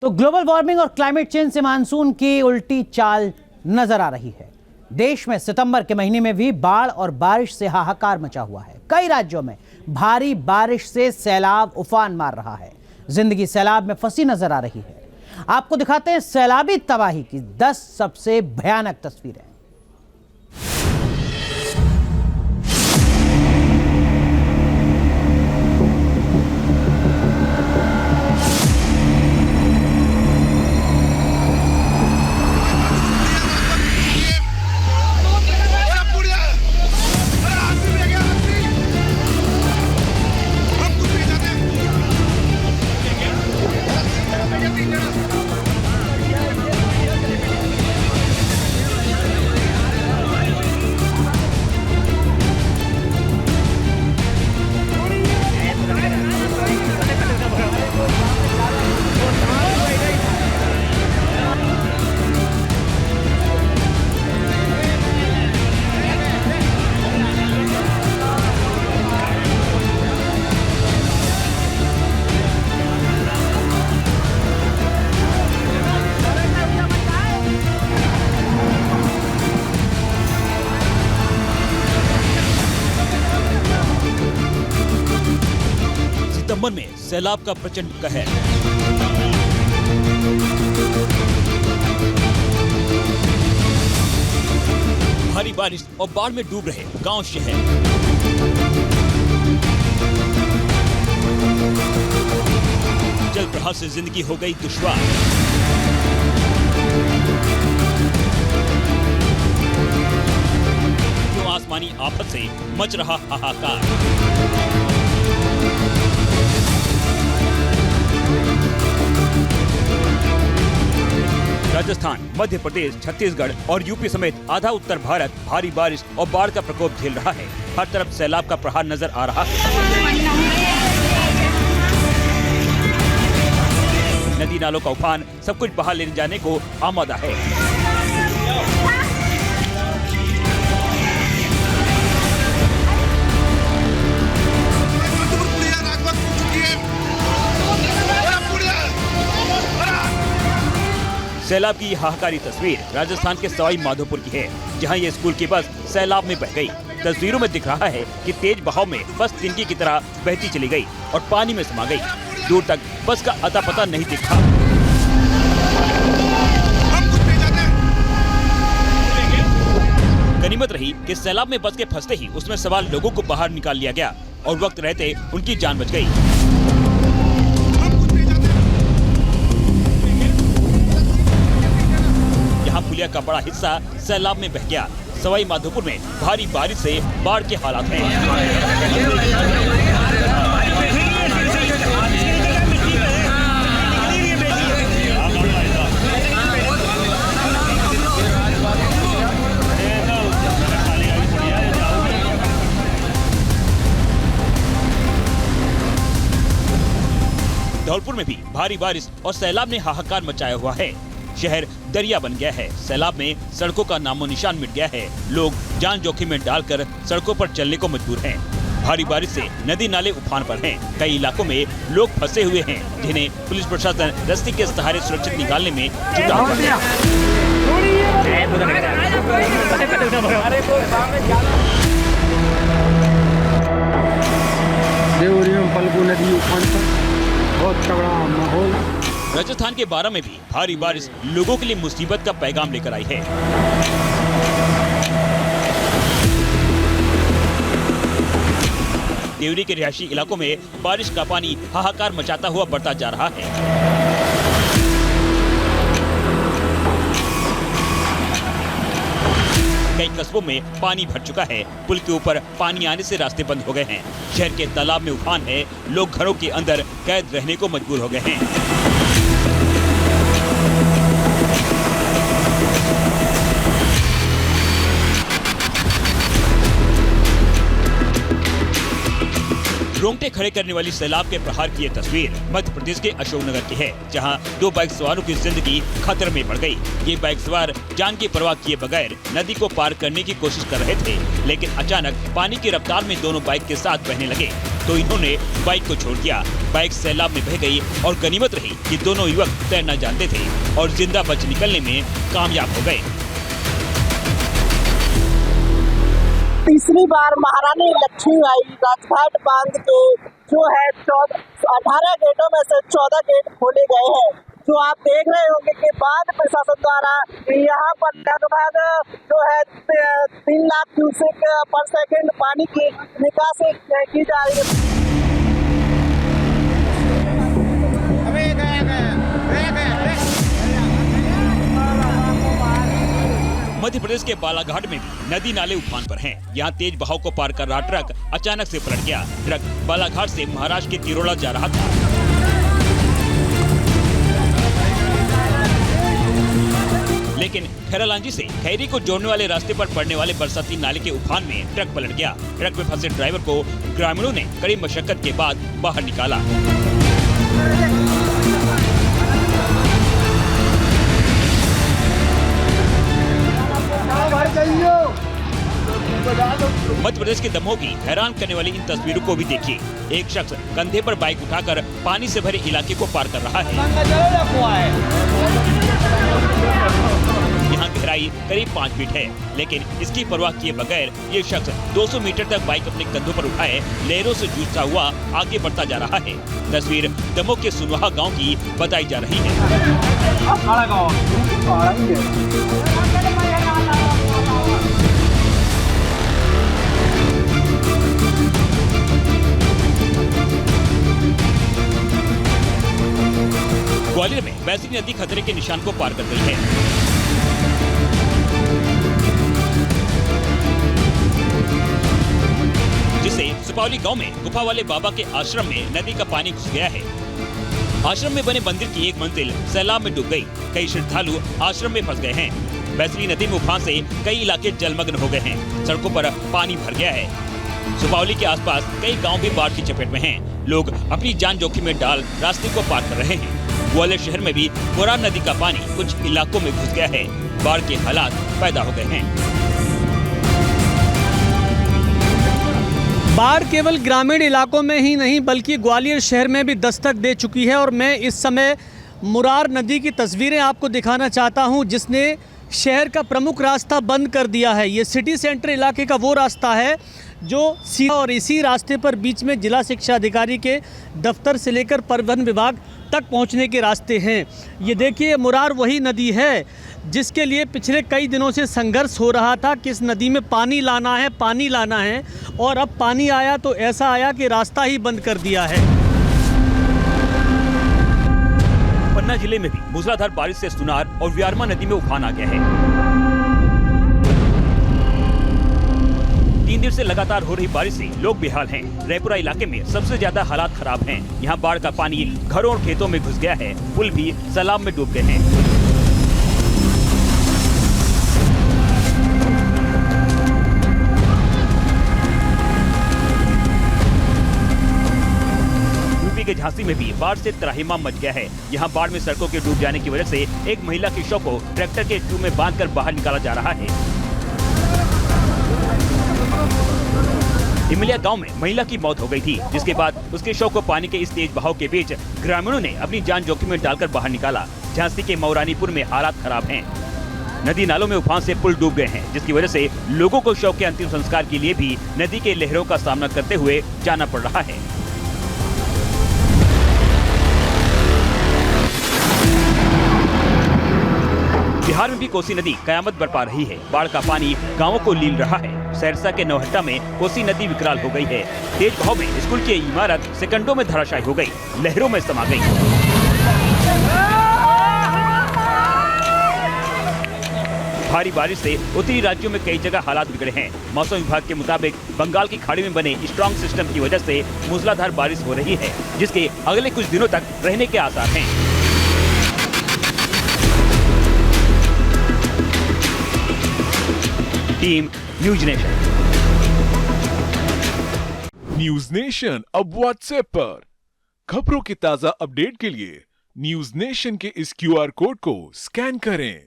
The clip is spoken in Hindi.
तो ग्लोबल वार्मिंग और क्लाइमेट चेंज से मानसून की उल्टी चाल नजर आ रही है। देश में सितंबर के महीने में भी बाढ़ और बारिश से हाहाकार मचा हुआ है। कई राज्यों में भारी बारिश से सैलाब उफान मार रहा है। जिंदगी सैलाब में फंसी नजर आ रही है। आपको दिखाते हैं सैलाबी तबाही की 10 सबसे भयानक तस्वीरें। सितंबर में सैलाब का प्रचंड कहर। भारी बारिश और बाढ़ में डूब रहे गांव शहर। जल प्रवाह से जिंदगी हो गई दुश्वार। क्यों आसमानी आफत से मच रहा हाहाकार। राजस्थान, मध्य प्रदेश, छत्तीसगढ़ और यूपी समेत आधा उत्तर भारत भारी बारिश और बाढ़ का प्रकोप झेल रहा है। हर तरफ सैलाब का प्रहार नजर आ रहा है। नदी नालों का उफान सब कुछ बहा ले जाने को आमादा है। सैलाब की हाहाकारी तस्वीर राजस्थान के सवाई माधोपुर की है, जहां ये स्कूल की बस सैलाब में बह गई। तस्वीरों में दिख रहा है कि तेज बहाव में बस तिनकी की तरह बहती चली गई और पानी में समा गई। दूर तक बस का अता पता नहीं दिखा। गनीमत रही कि सैलाब में बस के फंसते ही उसमें सवार लोगों को बाहर निकाल लिया गया और वक्त रहते उनकी जान बच गई। पुलिया का बड़ा हिस्सा सैलाब में बह गया। सवाई माधोपुर में भारी बारिश से बाढ़ के हालात हैं। धौलपुर में भी भारी बारिश और सैलाब ने हाहाकार मचाया हुआ है। शहर दरिया बन गया है। सैलाब में सड़कों का नामो निशान मिट गया है। लोग जान जोखिम में डालकर सड़कों पर चलने को मजबूर हैं। भारी बारिश से नदी नाले उफान पर हैं। कई इलाकों में लोग फंसे हुए हैं, जिन्हें पुलिस प्रशासन रस्सी के सहारे सुरक्षित निकालने में जुटा हुआ है। नदी उफान पर बहुत तगड़ा माहौल। राजस्थान के बारा में भी भारी बारिश लोगों के लिए मुसीबत का पैगाम लेकर आई है। देवरी के रिहायशी इलाकों में बारिश का पानी हाहाकार मचाता हुआ बढ़ता जा रहा है। कई कस्बों में पानी भर चुका है। पुल के ऊपर पानी आने से रास्ते बंद हो गए हैं। शहर के तालाब में उफान है। लोग घरों के अंदर कैद रहने को मजबूर हो गए हैं। रोंगटे खड़े करने वाली सैलाब के प्रहार की ये तस्वीर मध्य प्रदेश के अशोकनगर की है, जहां 2 बाइक सवारों की जिंदगी खतरे में पड़ गई। ये बाइक सवार जान की परवाह किए बगैर नदी को पार करने की कोशिश कर रहे थे, लेकिन अचानक पानी की रफ्तार में दोनों बाइक के साथ बहने लगे। तो इन्होंने बाइक को छोड़ दिया। बाइक सैलाब में बह गई और गनीमत रही कि दोनों युवक तैरना जानते थे और जिंदा बच निकलने में कामयाब हो गए। तीसरी बार महारानी लक्ष्मीबाई राजघाट बांध के जो है 18 गेटों में से 14 गेट खोले गए हैं। जो आप देख रहे होंगे कि बांध प्रशासन द्वारा यहाँ पर लगभग जो है 3 लाख क्यूसेक पर सेकंड पानी की निकासी की जा रही है। मध्य प्रदेश के बालाघाट में भी नदी नाले उफान पर हैं। यहाँ तेज बहाव को पार कर रहा ट्रक अचानक से पलट गया। ट्रक बालाघाट से महाराष्ट्र के तिरोड़ा जा रहा था। लेकिन खैरालांजी से खैरी को जोड़ने वाले रास्ते पर पड़ने वाले बरसाती नाले के उफान में ट्रक पलट गया। ट्रक में फंसे ड्राइवर को ग्रामीणों ने कड़ी मशक्कत के बाद बाहर निकाला। मध्य प्रदेश के दमोह की हैरान करने वाली इन तस्वीरों को भी देखिए। एक शख्स कंधे पर बाइक उठाकर पानी से भरे इलाके को पार कर रहा है। यहाँ गहराई करीब 5 फीट है, लेकिन इसकी परवाह किए बगैर ये शख्स 200 मीटर तक बाइक अपने कंधों पर उठाए लहरों से जूझता हुआ आगे बढ़ता जा रहा है। तस्वीर दमोह के सुनवाहा गांव की बताई जा रही है। ग्वालियर में बैसरी नदी खतरे के निशान को पार कर गई है। जिससे सुपावली गांव में गुफा वाले बाबा के आश्रम में नदी का पानी घुस गया है। आश्रम में बने मंदिर की एक मंजिल सैलाब में डूब गई। कई श्रद्धालु आश्रम में फंस गए हैं। बैसरी नदी में उफान से कई इलाके जलमग्न हो गए हैं। सड़कों पर पानी भर गया है। सुपावली के आसपास कई गांव भी बाढ़ की चपेट में हैं। लोग अपनी जान जोखिम में डाल रास्ते को पार कर रहे हैं। ग्वालियर शहर में भी बोरान नदी का पानी कुछ इलाकों में घुस गया है। बाढ़ के हालात पैदा हो गए हैं। बाढ़ केवल ग्रामीण इलाकों में ही नहीं बल्कि ग्वालियर शहर में भी दस्तक दे चुकी है और मैं इस समय मुरार नदी की तस्वीरें आपको दिखाना चाहता हूं, जिसने शहर का प्रमुख रास्ता बंद कर दिया है। ये सिटी सेंटर इलाके का वो रास्ता है जो सीधा, और इसी रास्ते पर बीच में जिला शिक्षा अधिकारी के दफ्तर से लेकर परिवहन विभाग तक पहुंचने के रास्ते हैं। ये देखिए, मुरार वही नदी है जिसके लिए पिछले कई दिनों से संघर्ष हो रहा था कि इस नदी में पानी लाना है, और अब पानी आया तो ऐसा आया कि रास्ता ही बंद कर दिया है। पन्ना जिले में भी मूसलाधार बारिश से सुनार और व्यारमा नदी में उफान आ गया है। 3 दिन से लगातार हो रही बारिश से लोग बेहाल हैं। रायपुरा इलाके में सबसे ज्यादा हालात खराब हैं। यहाँ बाढ़ का पानी घरों और खेतों में घुस गया है। पुल भी सैलाब में डूब गए हैं। यूपी के झांसी में भी बाढ़ से त्राहिमाम मच गया है। यहाँ बाढ़ में सड़कों के डूब जाने की वजह से एक महिला के शव को ट्रैक्टर के ट्यूब में बांधकर बाहर निकाला जा रहा है। इमलिया गांव में महिला की मौत हो गई थी, जिसके बाद उसके शव को पानी के इस तेज बहाव के बीच ग्रामीणों ने अपनी जान जोखिम में डालकर बाहर निकाला। झांसी के मौरानीपुर में हालात खराब हैं। नदी नालों में उफान से पुल डूब गए हैं, जिसकी वजह से लोगों को शव के अंतिम संस्कार के लिए भी नदी के लहरों का सामना करते हुए जाना पड़ रहा है। बिहार में भी कोसी नदी कयामत बरपा रही है। बाढ़ का पानी गांवों को लील रहा है। सहरसा के नौहट्टा में कोसी नदी विकराल हो गई है। तेज बहाव में स्कूल की इमारत सेकंडों में धराशायी हो गई, लहरों में समा गई। भारी बारिश से उत्तरी राज्यों में कई जगह हालात बिगड़े हैं। मौसम विभाग के मुताबिक बंगाल की खाड़ी में बने स्ट्रॉन्ग सिस्टम की वजह से मूसलाधार बारिश हो रही है, जिसके अगले कुछ दिनों तक रहने के आसार हैं। Team news nation. News nation अब व्हाट्सएप पर खबरों की ताजा अपडेट के लिए न्यूज नेशन के इस QR कोड को स्कैन करें।